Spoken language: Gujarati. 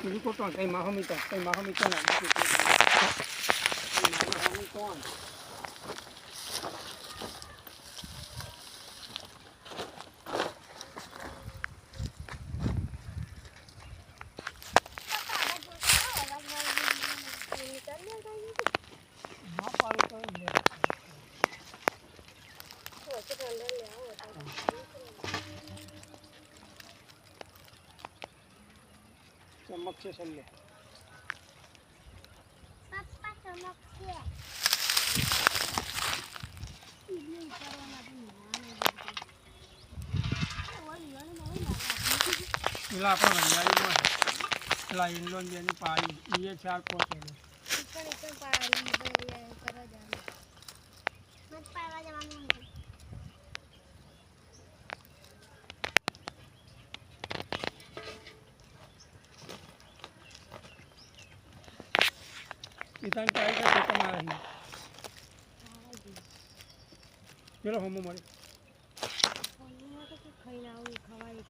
બીજું કોટો કઈ માહમિતો ના માહમિતો चमक से चल પપ્પા ચમક છે પેલા આપણા વંજારીમાં પેલા ઇન્ડોન બેની પાડી એ 4-5 પાડી કરવા જવાનું મત પાડવા જવાનું इतना ट्राई करके कमा रही चलो हम मरे ખાઈ ના આવું ખવાય